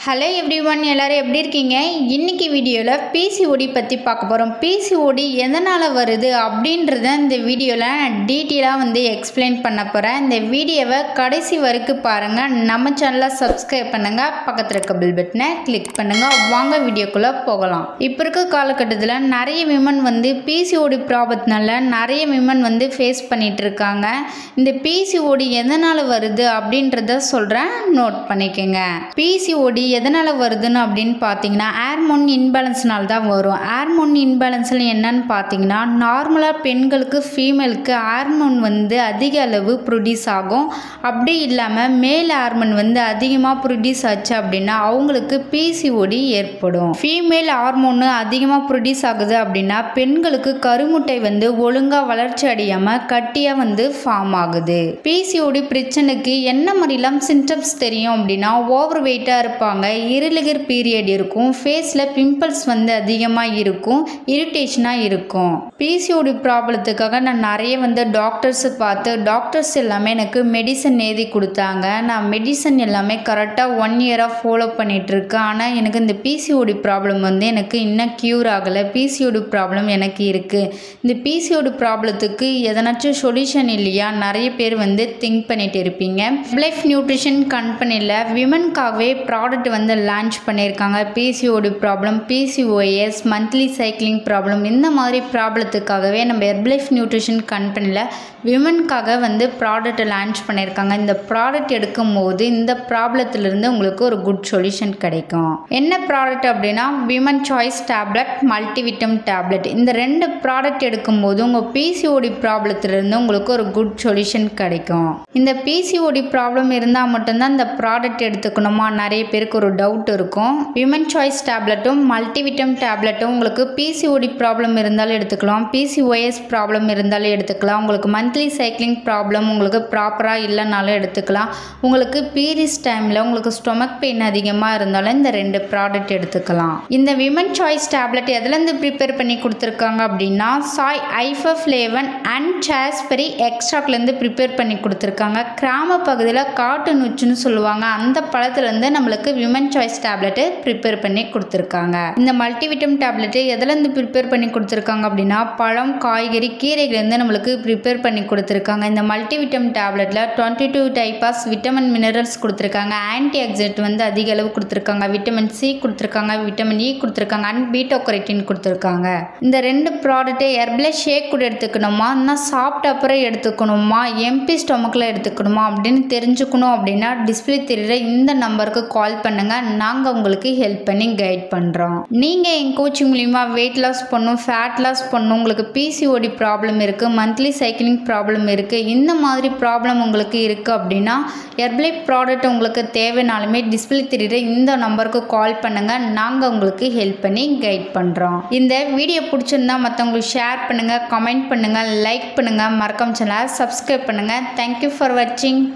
Hello everyone, எல்லாரும் எப்படி இருக்கீங்க? இன்னைக்கு வீடியோவில் பிசிஓடி பற்றி பார்க்க போகிறோம். பிசிஓடி எதனால் வருது அப்படின்றத இந்த வீடியோவில் டீட்டெயிலாக எக்ஸ்பிளைன் பண்ண போகிறேன். இந்த வீடியோவை கடைசி வரைக்கும் பாருங்கள். நம்ம சேனலை சப்ஸ்கிரைப் பண்ணுங்கள், பக்கத்தில் இருக்க பெல் பட்டனை கிளிக் பண்ணுங்கள். வாங்க வீடியோக்குள்ளே போகலாம். இப்போ இருக்க காலகட்டத்தில் நிறைய விமன் பிசிஓடி ப்ராப்ளத்தினால நிறைய விமன் ஃபேஸ் பண்ணிகிட்டு இருக்காங்க. இந்த பிசிஓடி எதனால் வருது அப்படின்றத சொல்கிறேன், நோட் பண்ணிக்கோங்க. பிசிஓடி எதனால் வருதுன்னு அப்படின்னு பார்த்தீங்கன்னா ஹார்மோன் இன்பேலன்ஸ்னால தான் வரும். ஹார்மோன் இன்பேலன்ஸில் என்னன்னு பார்த்தீங்கன்னா, நார்மலாக பெண்களுக்கு ஃபீமேலுக்கு ஹார்மோன் அதிக அளவு ப்ரொடியூஸ் ஆகும். அப்படி இல்லாமல் மேல் ஹார்மோன் அதிகமாக ப்ரொடியூஸ் ஆச்சு அப்படின்னா அவங்களுக்கு பிசிஓடி ஏற்படும். ஃபீமேல் ஹார்மோன் அதிகமாக ப்ரொடியூஸ் ஆகுது அப்படின்னா பெண்களுக்கு கருமுட்டை ஒழுங்காக வளர்ச்சி அடையாமல் கட்டியாக ஃபார்ம் ஆகுது. பிசிஓடி பிரச்சனைக்கு என்ன மாதிரிலாம் சிம்டம்ஸ் தெரியும் அப்படின்னா, ஓவர் வெயிட்டாக இருப்பாங்க, இரிலிகர் பீரியட் இருக்கும், ஃபேஸில் பிம்பிள்ஸ் அதிகமாக இருக்கும், இரிட்டேஷனாக இருக்கும். பிசிஓடி ப்ராப்ளத்துக்காக நான் நிறைய டாக்டர்ஸ் பார்த்து டாக்டர்ஸ் எல்லாமே எனக்கு மெடிசன் எழுதி கொடுத்தாங்க. நான் மெடிசன் எல்லாமே கரெக்டாக 1 இயராக ஃபாலோ பண்ணிகிட்டு இருக்கேன். ஆனால் எனக்கு இந்த பிசிஓடி ப்ராப்ளம் எனக்கு இன்னும் க்யூர் ஆகலை. பிசிஓடி ப்ராப்ளம் எனக்கு இருக்குது. இந்த பிசிஓடி ப்ராப்ளத்துக்கு எதனாச்சும் சொல்யூஷன் இல்லையா? நிறைய பேர் திங்க் பண்ணிட்டு இருப்பீங்க. லைஃப் நியூட்ரிஷன் கம்பெனியில் விமனுக்காகவே ப்ராடக்ட் லான்ச் பண்ணியிருக்காங்க. PCOD problem, PCOS, monthly cycling problem, இந்த மாதிரி ப்ராப்ளத்துக்காகவே நம்ம ஹெர்பலைஃப் நியூட்ரிஷன் கம்பெனியில் விமனுக்காக ப்ராடக்ட் லான்ச் பண்ணியிருக்காங்க. இந்த ப்ராடக்ட் எடுக்கும் போது இந்த ப்ராப்ளத்திலிருந்து உங்களுக்கு ஒரு குட் சொல்யூஷன் கிடைக்கும். என்ன ப்ராடக்ட் அப்படின்னா விமன் சாய்ஸ் டேப்லெட், மல்டிவிட்டம் டேப்லெட். இந்த 2 ப்ராடக்ட் எடுக்கும்போது உங்கள் பிசிஓடி ப்ராப்ளத்திலிருந்து உங்களுக்கு ஒரு குட் சொல்யூஷன் கிடைக்கும். இந்த பிசிஓடி ப்ராப்ளம் இருந்தால் மட்டும்தான் இந்த ப்ராடக்ட் எடுத்துக்கணுமா? நிறைய பேருக்கு ஒரு டவுட் இருக்கும். விமன் சாய்ஸ் டேப்லெட்டும் மல்டிவிட்டம் டேப்லெட்டும் உங்களுக்கு பிசிஓடி ப்ராப்ளம் இருந்தாலும் எடுத்துக்கலாம், பிசிஓஎஸ் ப்ராப்ளம் இருந்தாலும் எடுத்துக்கலாம், உங்களுக்கு மந்த்லி சைக்கிளிங் ப்ராப்ளம் உங்களுக்கு ப்ராப்பராக இல்லைனாலும் எடுத்துக்கலாம், உங்களுக்கு பீரியட்ஸ் டைமில் உங்களுக்கு ஸ்டொமக் பெயின் அதிகமாக இருந்தாலும் இந்த 2 ப்ராடக்ட் எடுத்துக்கலாம். இந்த விமன் சாய்ஸ் டேப்லெட் எதுலேருந்து ப்ரிப்பேர் பண்ணி கொடுத்துருக்காங்க அப்படின்னா சாய் ஐஃபோஃப்ளேவன் அண்ட் சாஸ்பெரி எக்ஸ்ட்ராக்ட்லேருந்து ப்ரிப்பேர் பண்ணி கொடுத்துருக்காங்க. கிராம பகுதியில் காட்டு நுச்சுன்னு சொல்லுவாங்க, அந்த பழத்துலேருந்து நம்மளுக்கு விமன் சாய்ஸ் டேப்லெட்டு ப்ரிப்பேர் பண்ணி கொடுத்துருக்காங்க. இந்த மல்டிவிட்டம் டேப்லெட்டு எதுலேருந்து ப்ரிப்பேர் பண்ணி கொடுத்துருக்காங்க அப்படின்னா பழம், காய்கறி, கீரைகள்லேருந்து நம்மளுக்கு ப்ரிப்பேர் பண்ணி கொடுத்துருக்காங்க. இந்த மல்டிவிட்டம் டேப்லெட்டில் 22 டைப் ஆஃப் விட்டமின் மினரல்ஸ் கொடுத்துருக்காங்க. ஆன்டி ஆக்சிடென்ட் அதிக அளவு கொடுத்துருக்காங்க. விட்டமின் சி கொடுத்துருக்காங்க, விட்டமின் இ கொடுத்துருக்காங்க, அண்ட் பீட்டா கரோட்டின் கொடுத்துருக்காங்க. இந்த 2 ப்ராடக்ட்டு ஹெர்பல் ஷேக் கூட எடுத்துக்கணுமா, இன்னும் சாப்பிட்ட அப்புறம் எடுத்துக்கணுமா, எம்பி ஸ்டொமக்கில் எடுத்துக்கணுமா அப்படின்னு தெரிஞ்சுக்கணும் அப்படின்னா டிஸ்பிளே தெரியுற இந்த நம்பருக்கு கால் பண்ணுங்க. நாங்கள் உங்களுக்கு ஹெல்ப் பண்ணி கைட் பண்ணுறோம். நீங்கள் என் கோச்சிங் மூலிமா வெயிட் லாஸ் பண்ணணும், ஃபேட் லாஸ் பண்ணணும், உங்களுக்கு பிசிஓடி ப்ராப்ளம் இருக்குது, மந்த்லி சைக்கிளிங் ப்ராப்ளம் இருக்குது, இந்த மாதிரி ப்ராப்ளம் உங்களுக்கு இருக்குது அப்படின்னா ஹெர்பலைஃப் ப்ராடக்ட் உங்களுக்கு தேவைனாலுமே டிஸ்பிளே தெரியுற இந்த நம்பருக்கு கால் பண்ணுங்கள். நாங்கள் உங்களுக்கு ஹெல்ப் பண்ணி கைட் பண்ணுறோம். இந்த வீடியோ பிடிச்சிருந்தா மற்றவங்களுக்கு ஷேர் பண்ணுங்கள், கமெண்ட் பண்ணுங்கள், லைக் பண்ணுங்கள், மறக்காம சேனலை சப்ஸ்கிரைப் பண்ணுங்கள். தேங்க்யூ ஃபார் வாட்சிங்.